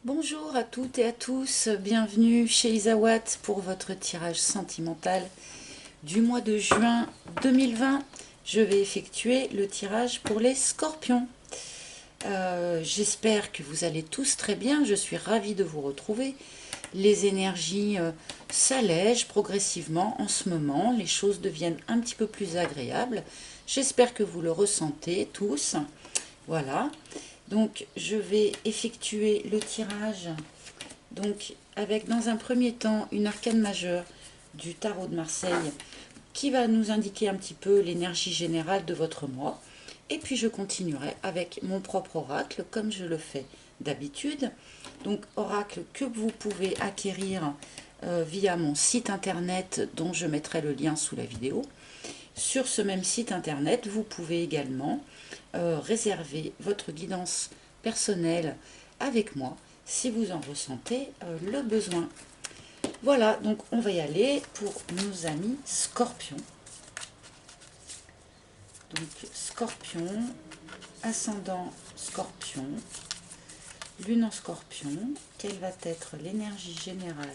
Bonjour à toutes et à tous, bienvenue chez Isawat pour votre tirage sentimental du mois de juin 2020. Je vais effectuer le tirage pour les scorpions. J'espère que vous allez tous très bien, je suis ravie de vous retrouver. Les énergies s'allègent progressivement en ce moment, les choses deviennent un petit peu plus agréables. J'espère que vous le ressentez tous. Voilà. Donc je vais effectuer le tirage donc avec dans un premier temps une arcane majeure du tarot de Marseille qui va nous indiquer un petit peu l'énergie générale de votre mois. Et puis je continuerai avec mon propre oracle comme je le fais d'habitude. Donc oracle que vous pouvez acquérir via mon site internet dont je mettrai le lien sous la vidéo. Sur ce même site internet, vous pouvez également réserver votre guidance personnelle avec moi si vous en ressentez le besoin. Voilà, donc on va y aller pour nos amis scorpions. Donc scorpion, ascendant scorpion, lune en scorpion, quelle va être l'énergie générale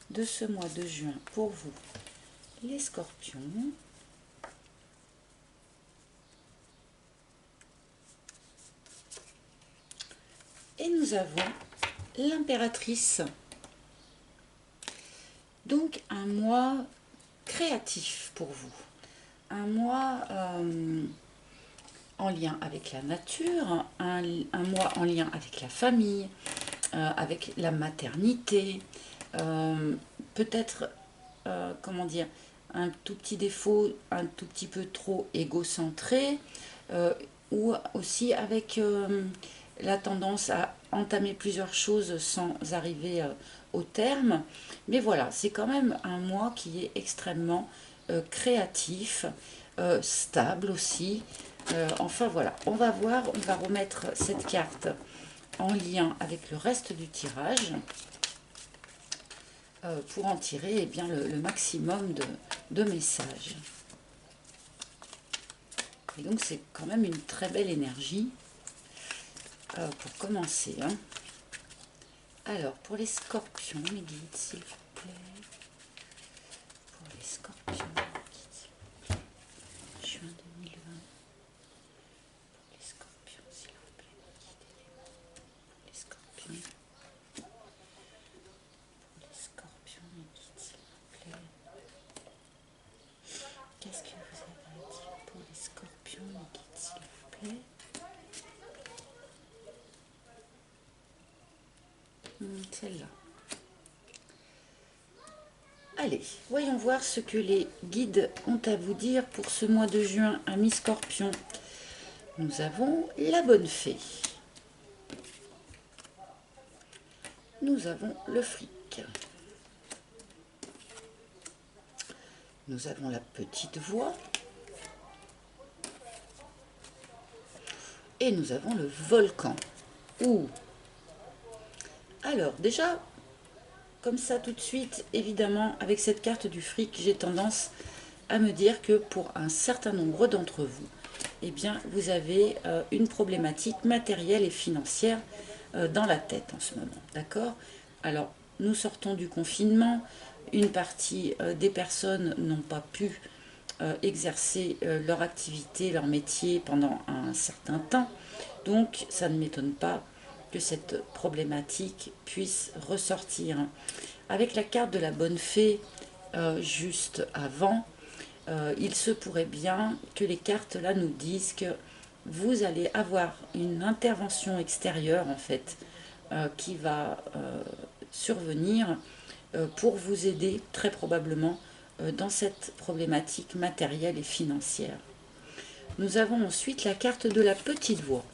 de ce mois de juin pour vous, les scorpions? Et nous avons l'impératrice. Donc un mois créatif pour vous. Un mois en lien avec la nature, un mois en lien avec la famille, avec la maternité, peut-être, comment dire, un tout petit défaut, un tout petit peu trop égocentré, ou aussi avec la tendance à entamer plusieurs choses sans arriver au terme. Mais voilà, c'est quand même un mois qui est extrêmement créatif, stable aussi. Enfin voilà, on va voir, on va remettre cette carte en lien avec le reste du tirage pour en tirer eh bien, le maximum de messages. Et donc c'est quand même une très belle énergie pour commencer. Hein. Alors pour les scorpions, mes guides, s'il vous plaît. Pour les scorpions, juin 2020. Pour les scorpions, s'il vous plaît, pour les scorpions. Pour les scorpions, mes guides, s'il vous plaît. Qu'est-ce que vous avez à dire pour les scorpions, mes guides, s'il vous plaît? Celle-là. Allez, voyons voir ce que les guides ont à vous dire pour ce mois de juin, amis scorpions. Nous avons la bonne fée. Nous avons le fric. Nous avons la petite voix. Et nous avons le volcan. Ouh! Alors, déjà, comme ça tout de suite, évidemment, avec cette carte du fric, j'ai tendance à me dire que pour un certain nombre d'entre vous, eh bien, vous avez une problématique matérielle et financière dans la tête en ce moment. D'accord? Alors, nous sortons du confinement. Une partie des personnes n'ont pas pu exercer leur activité, leur métier pendant un certain temps. Donc, ça ne m'étonne pas que cette problématique puisse ressortir. Avec la carte de la bonne fée juste avant, il se pourrait bien que les cartes là nous disent que vous allez avoir une intervention extérieure en fait qui va survenir pour vous aider très probablement dans cette problématique matérielle et financière. Nous avons ensuite la carte de la petite voix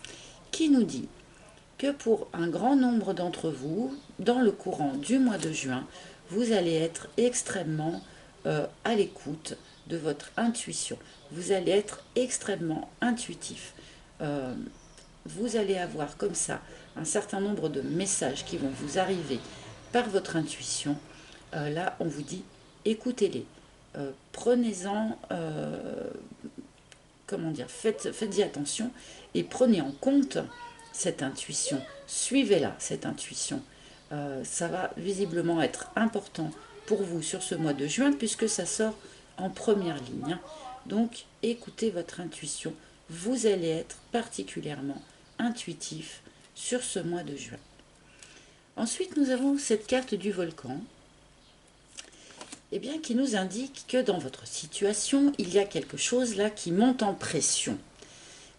qui nous dit que pour un grand nombre d'entre vous, dans le courant du mois de juin, vous allez être extrêmement à l'écoute de votre intuition. Vous allez être extrêmement intuitif. Vous allez avoir comme ça un certain nombre de messages qui vont vous arriver par votre intuition. Là, on vous dit, écoutez-les. Prenez-en, comment dire, faites-y attention et prenez en compte cette intuition suivez-la, cette intuition. Ça va visiblement être important pour vous sur ce mois de juin, puisque ça sort en première ligne, hein. Donc, écoutez votre intuition. Vous allez être particulièrement intuitif sur ce mois de juin. Ensuite, nous avons cette carte du volcan, qui nous indique que dans votre situation, il y a quelque chose là qui monte en pression.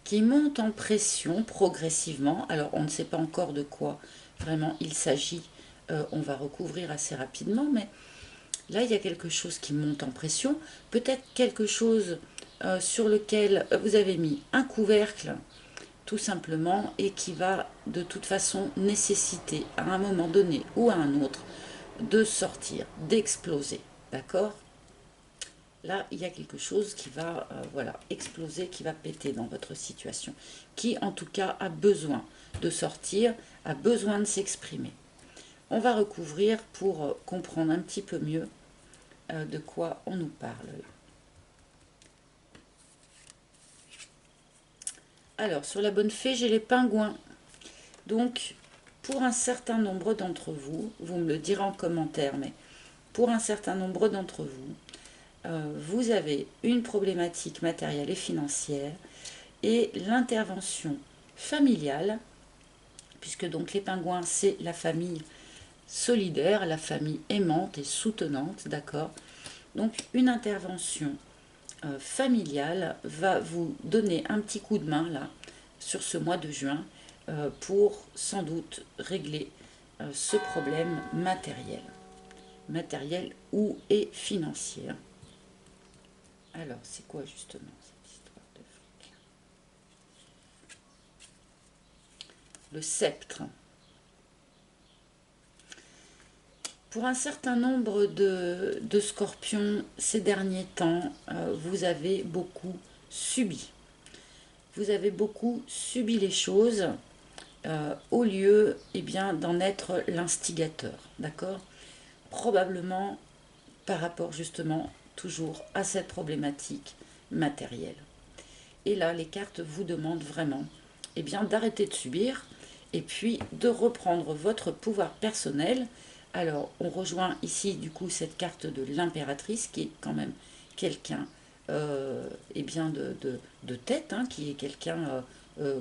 Qui monte en pression progressivement. Alors, on ne sait pas encore de quoi vraiment il s'agit. On va recouvrir assez rapidement, mais là, il y a quelque chose qui monte en pression. Peut-être quelque chose sur lequel vous avez mis un couvercle, tout simplement, et qui va de toute façon nécessiter à un moment donné ou à un autre de sortir, d'exploser. D'accord? Là, il y a quelque chose qui va exploser, qui va péter dans votre situation, qui en tout cas a besoin de sortir, a besoin de s'exprimer. On va recouvrir pour comprendre un petit peu mieux de quoi on nous parle. Alors, sur la bonne fée, j'ai les pingouins. Donc, pour un certain nombre d'entre vous, vous me le direz en commentaire, mais pour un certain nombre d'entre vous, vous avez une problématique matérielle et financière et l'intervention familiale, puisque donc les pingouins, c'est la famille solidaire, la famille aimante et soutenante, d'accord? Donc, une intervention familiale va vous donner un petit coup de main là sur ce mois de juin pour sans doute régler ce problème matériel ou et financier. Alors c'est quoi justement cette histoire de fric? Le sceptre. Pour un certain nombre de scorpions, ces derniers temps, vous avez beaucoup subi. Vous avez beaucoup subi les choses au lieu d'en être l'instigateur. D'accord? Probablement par rapport justement toujours à cette problématique matérielle. Et là, les cartes vous demandent vraiment d'arrêter de subir et puis de reprendre votre pouvoir personnel. Alors, on rejoint ici du coup cette carte de l'impératrice qui est quand même quelqu'un de tête, hein, qui est quelqu'un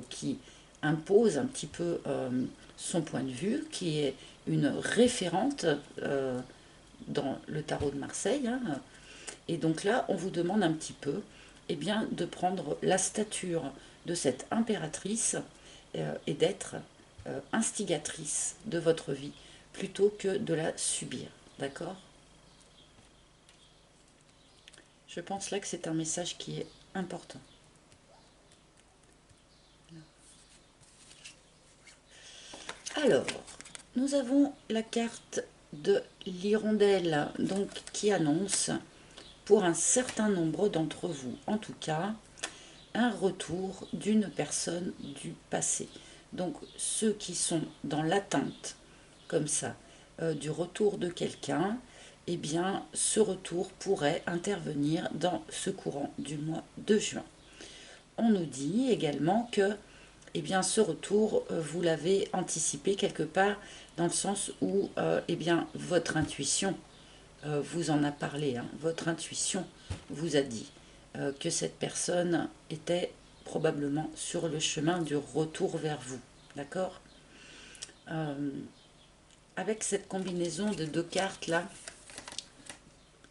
qui impose un petit peu son point de vue, qui est une référente dans le tarot de Marseille, hein. Et donc là, on vous demande un petit peu de prendre la stature de cette impératrice et d'être instigatrice de votre vie plutôt que de la subir. D'accord? Je pense là que c'est un message qui est important. Alors, nous avons la carte de l'hirondelle, donc qui annonce, pour un certain nombre d'entre vous en tout cas, un retour d'une personne du passé. Donc ceux qui sont dans l'attente, comme ça, du retour de quelqu'un, ce retour pourrait intervenir dans ce courant du mois de juin. On nous dit également que ce retour, vous l'avez anticipé quelque part, dans le sens où votre intuition vous en a parlé, hein. Votre intuition vous a dit que cette personne était probablement sur le chemin du retour vers vous. D'accord? Avec cette combinaison de deux cartes là,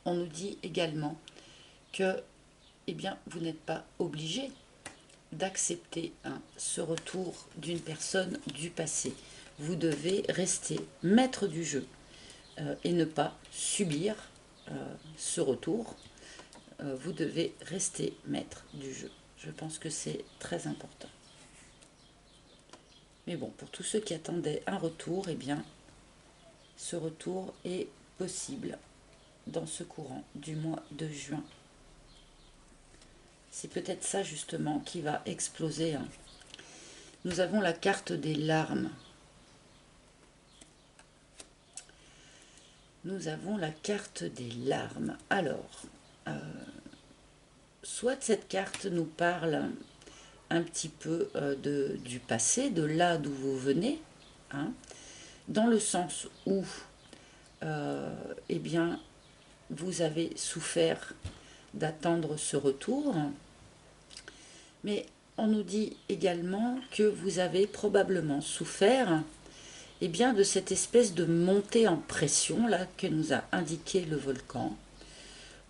on nous dit également que vous n'êtes pas obligé d'accepter ce retour d'une personne du passé. Vous devez rester maître du jeu et ne pas subir ce retour. Vous devez rester maître du jeu. Je pense que c'est très important. Mais bon, pour tous ceux qui attendaient un retour, ce retour est possible dans ce courant du mois de juin. C'est peut-être ça justement qui va exploser, hein. Nous avons la carte des larmes. Nous avons la carte des larmes. Alors, soit cette carte nous parle un petit peu du passé, de là d'où vous venez, hein, dans le sens où eh bien, vous avez souffert d'attendre ce retour, mais on nous dit également que vous avez probablement souffert eh bien, de cette espèce de montée en pression là que nous a indiqué le volcan,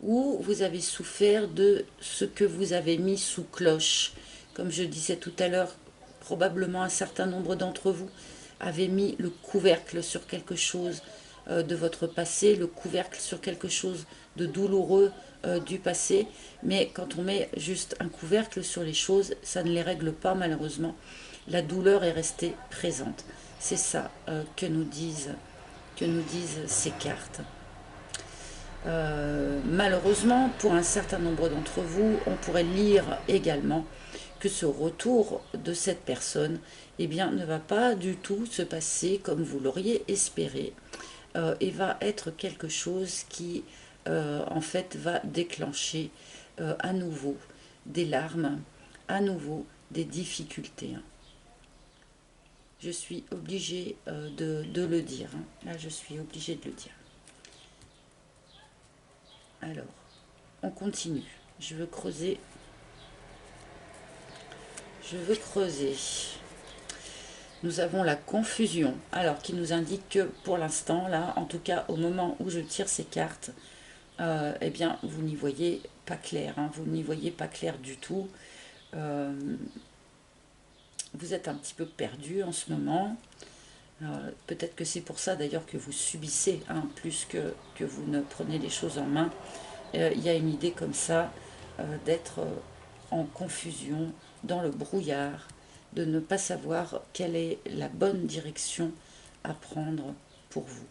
où vous avez souffert de ce que vous avez mis sous cloche. Comme je disais tout à l'heure, probablement un certain nombre d'entre vous avaient mis le couvercle sur quelque chose de votre passé, le couvercle sur quelque chose de douloureux du passé. Mais quand on met juste un couvercle sur les choses, ça ne les règle pas malheureusement. La douleur est restée présente. C'est ça que nous disent ces cartes. Malheureusement, pour un certain nombre d'entre vous, on pourrait lire également que ce retour de cette personne eh bien, ne va pas du tout se passer comme vous l'auriez espéré et va être quelque chose qui, en fait, va déclencher à nouveau des larmes, à nouveau des difficultés. Je suis obligée de le dire. Là, je suis obligée de le dire. Alors, on continue. Je veux creuser. Nous avons la confusion. Alors, qui nous indique que pour l'instant, là, en tout cas, au moment où je tire ces cartes, eh bien, vous n'y voyez pas clair. Vous n'y voyez pas clair du tout. Vous êtes un petit peu perdu en ce moment. Peut-être que c'est pour ça d'ailleurs que vous subissez plus que vous ne prenez les choses en main. Il y a une idée comme ça d'être en confusion, dans le brouillard, de ne pas savoir quelle est la bonne direction à prendre pour vous.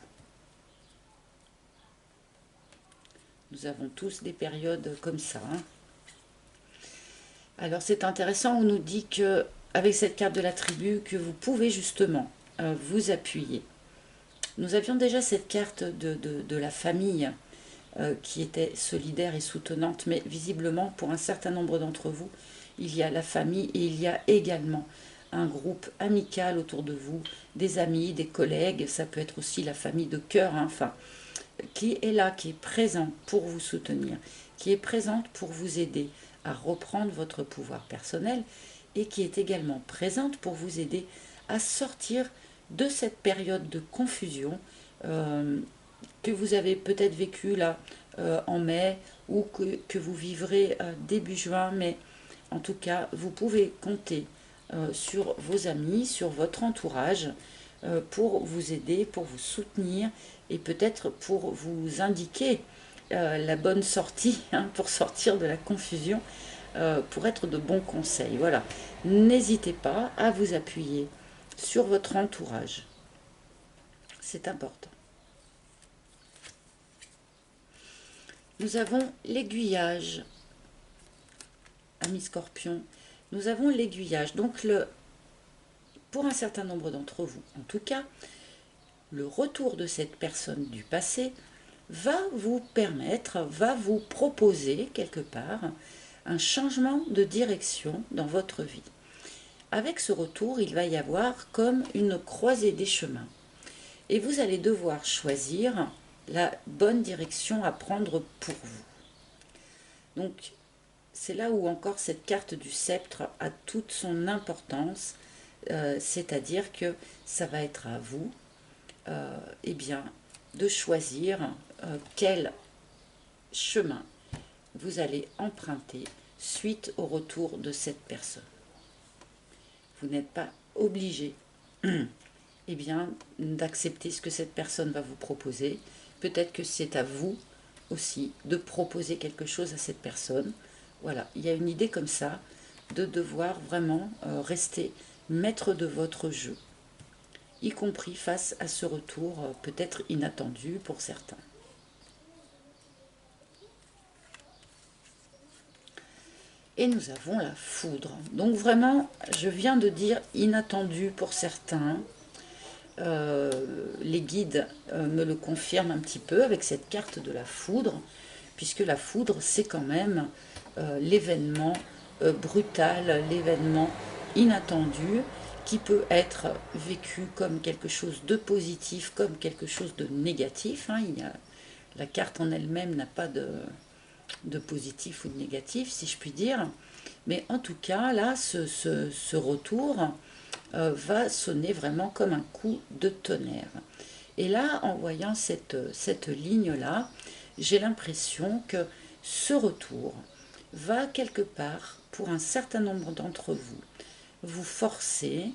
Nous avons tous des périodes comme ça. Alors c'est intéressant, on nous dit que avec cette carte de la tribu, que vous pouvez justement vous appuyer. Nous avions déjà cette carte de la famille qui était solidaire et soutenante, mais visiblement pour un certain nombre d'entre vous, il y a la famille et il y a également un groupe amical autour de vous, des amis, des collègues, ça peut être aussi la famille de cœur, enfin, qui est là, qui est présent pour vous soutenir, qui est présente pour vous aider à reprendre votre pouvoir personnel et qui est également présente pour vous aider à sortir de cette période de confusion que vous avez peut-être vécue là en mai ou que vous vivrez début juin, mais en tout cas, vous pouvez compter sur vos amis, sur votre entourage pour vous aider, pour vous soutenir et peut-être pour vous indiquer la bonne sortie, pour sortir de la confusion, pour être de bons conseils. Voilà, n'hésitez pas à vous appuyer sur votre entourage. C'est important. Nous avons l'aiguillage, amis scorpions. Nous avons l'aiguillage. Donc, pour un certain nombre d'entre vous, en tout cas, le retour de cette personne du passé va vous permettre, va vous proposer quelque part un changement de direction dans votre vie. Avec ce retour, il va y avoir comme une croisée des chemins. Et vous allez devoir choisir la bonne direction à prendre pour vous. Donc, c'est là où encore cette carte du sceptre a toute son importance, c'est-à-dire que ça va être à vous eh bien, de choisir quel chemin vous allez emprunter suite au retour de cette personne. Vous n'êtes pas obligé eh bien, d'accepter ce que cette personne va vous proposer. Peut-être que c'est à vous aussi de proposer quelque chose à cette personne. Voilà, il y a une idée comme ça de devoir vraiment rester maître de votre jeu, y compris face à ce retour peut-être inattendu pour certains. Et nous avons la foudre. Donc vraiment, je viens de dire inattendu pour certains. Les guides me le confirment un petit peu avec cette carte de la foudre, puisque la foudre, c'est quand même l'événement brutal, l'événement inattendu, qui peut être vécu comme quelque chose de positif, comme quelque chose de négatif. Hein. La carte en elle-même n'a pas de positif ou de négatif, si je puis dire. Mais en tout cas, là, ce retour va sonner vraiment comme un coup de tonnerre. Et là, en voyant cette ligne-là, j'ai l'impression que ce retour va quelque part, pour un certain nombre d'entre vous, vous forcer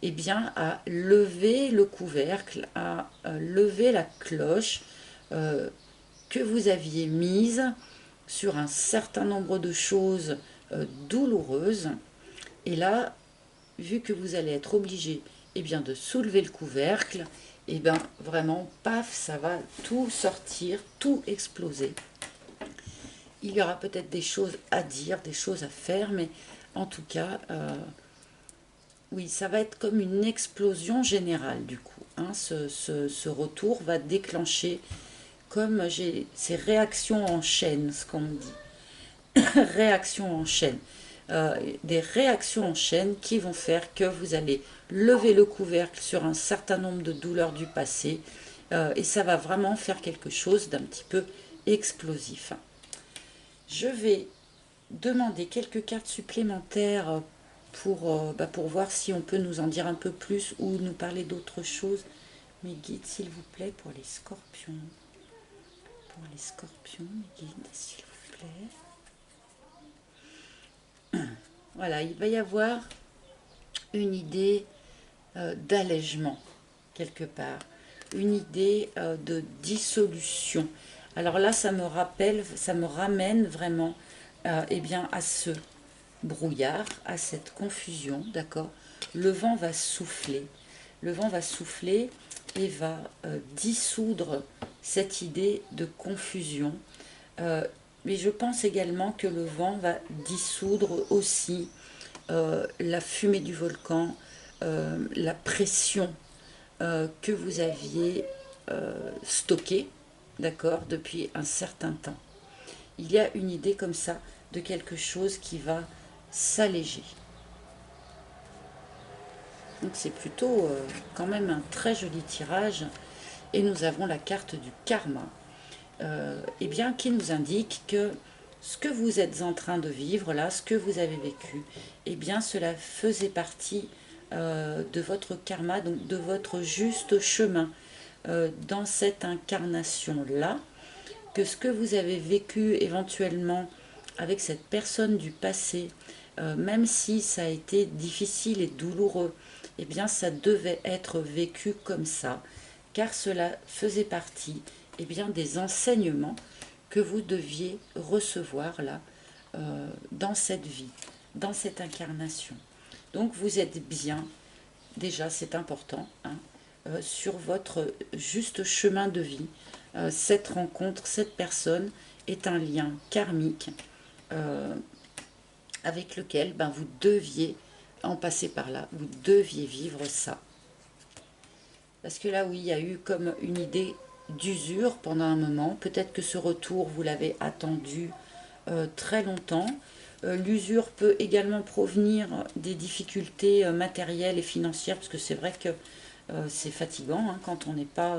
eh bien, à lever le couvercle, à lever la cloche euh, que vous aviez mise sur un certain nombre de choses douloureuses. Et là, vu que vous allez être obligé eh bien, de soulever le couvercle, et bien vraiment, paf, ça va tout sortir, tout exploser. Il y aura peut-être des choses à dire, des choses à faire, mais en tout cas, oui, ça va être comme une explosion générale du coup. Hein. Ce retour va déclencher comme j'ai ces réactions en chaîne, ce qu'on dit. Réactions en chaîne. Des réactions en chaîne qui vont faire que vous allez lever le couvercle sur un certain nombre de douleurs du passé et ça va vraiment faire quelque chose d'un petit peu explosif. Je vais demander quelques cartes supplémentaires pour voir si on peut nous en dire un peu plus ou nous parler d'autre chose. Mes guides, s'il vous plaît, pour les scorpions. Pour les scorpions, mes guides, s'il vous plaît. Voilà, il va y avoir une idée d'allègement, quelque part. Une idée de dissolution. Alors là, ça me rappelle, ça me ramène vraiment eh bien, à ce brouillard, à cette confusion, d'accord. Le vent va souffler. Le vent va souffler et va dissoudre cette idée de confusion. Mais je pense également que le vent va dissoudre aussi la fumée du volcan, la pression que vous aviez stockée, d'accord, depuis un certain temps. Il y a une idée comme ça de quelque chose qui va s'alléger. Donc c'est plutôt quand même un très joli tirage. Et nous avons la carte du karma, eh bien, qui nous indique que ce que vous êtes en train de vivre là, ce que vous avez vécu, eh bien, cela faisait partie de votre karma, donc de votre juste chemin dans cette incarnation-là, que ce que vous avez vécu éventuellement avec cette personne du passé, même si ça a été difficile et douloureux, eh bien ça devait être vécu comme ça, car cela faisait partie eh bien, des enseignements que vous deviez recevoir là, dans cette vie, dans cette incarnation. Donc vous êtes bien, déjà c'est important, hein, sur votre juste chemin de vie. Cette rencontre, cette personne est un lien karmique euh, avec lequel ben, vous deviez en passer par là, vous deviez vivre ça. Parce que là, oui, il y a eu comme une idée d'usure pendant un moment. Peut-être que ce retour, vous l'avez attendu très longtemps. L'usure peut également provenir des difficultés matérielles et financières, parce que c'est vrai que c'est fatigant hein, quand on n'est pas,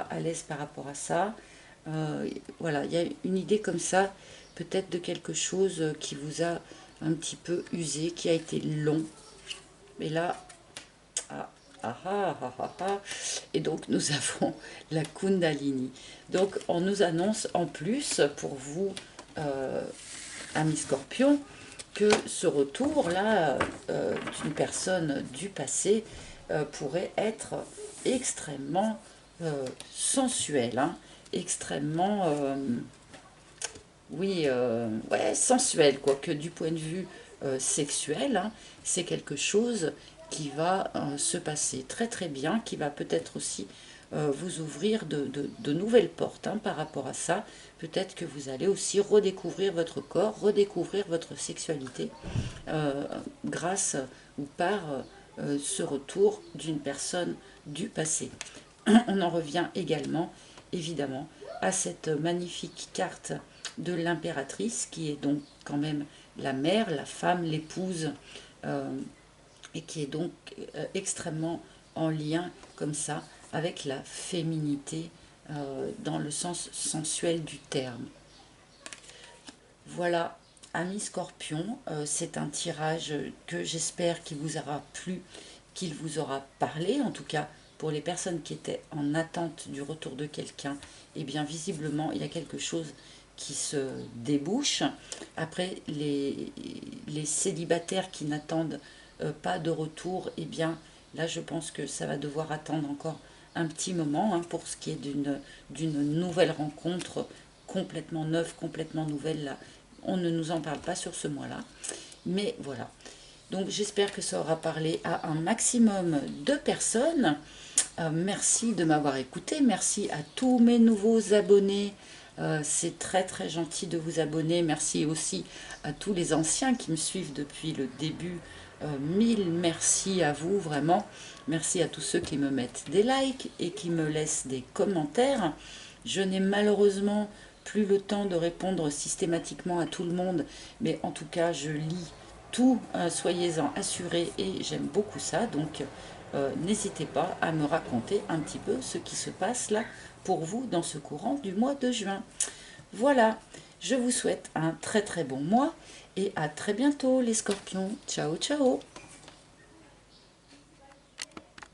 à l'aise par rapport à ça. Voilà, il y a une idée comme ça, peut-être de quelque chose qui vous a un petit peu usé, qui a été long. Mais là, ah, ah, ah, ah, ah, ah. Et donc nous avons la Kundalini. Donc on nous annonce en plus pour vous, amis Scorpion, que ce retour-là d'une personne du passé pourrait être extrêmement sensuel, hein, extrêmement, oui, ouais, sensuel, quoi, que du point de vue sexuel, hein, c'est quelque chose qui va se passer très très bien, qui va peut-être aussi vous ouvrir de nouvelles portes hein, par rapport à ça. Peut-être que vous allez aussi redécouvrir votre corps, redécouvrir votre sexualité grâce ou par ce retour d'une personne du passé. On en revient également, évidemment, à cette magnifique carte de l'impératrice, qui est donc quand même la mère, la femme, l'épouse et qui est donc extrêmement en lien comme ça avec la féminité dans le sens sensuel du terme. Voilà, amis Scorpion, c'est un tirage que j'espère qu'il vous aura plu, qu'il vous aura parlé, en tout cas pour les personnes qui étaient en attente du retour de quelqu'un, et bien visiblement il y a quelque chose qui se débouche. Après, les célibataires qui n'attendent pas de retour, et bien là je pense que ça va devoir attendre encore un petit moment pour ce qui est d'une nouvelle rencontre complètement neuve, complètement nouvelle. Là, on ne nous en parle pas sur ce mois-là. Mais voilà. Donc j'espère que ça aura parlé à un maximum de personnes. Merci de m'avoir écouté. Merci à tous mes nouveaux abonnés. C'est très très gentil de vous abonner. Merci aussi à tous les anciens qui me suivent depuis le début. Mille merci à vous, vraiment. Merci à tous ceux qui me mettent des likes et qui me laissent des commentaires. Je n'ai malheureusement plus le temps de répondre systématiquement à tout le monde, mais en tout cas, je lis tout, soyez-en assurés, et j'aime beaucoup ça. Donc, n'hésitez pas à me raconter un petit peu ce qui se passe là pour vous dans ce courant du mois de juin. Voilà, je vous souhaite un très très bon mois et à très bientôt les scorpions. Ciao ciao.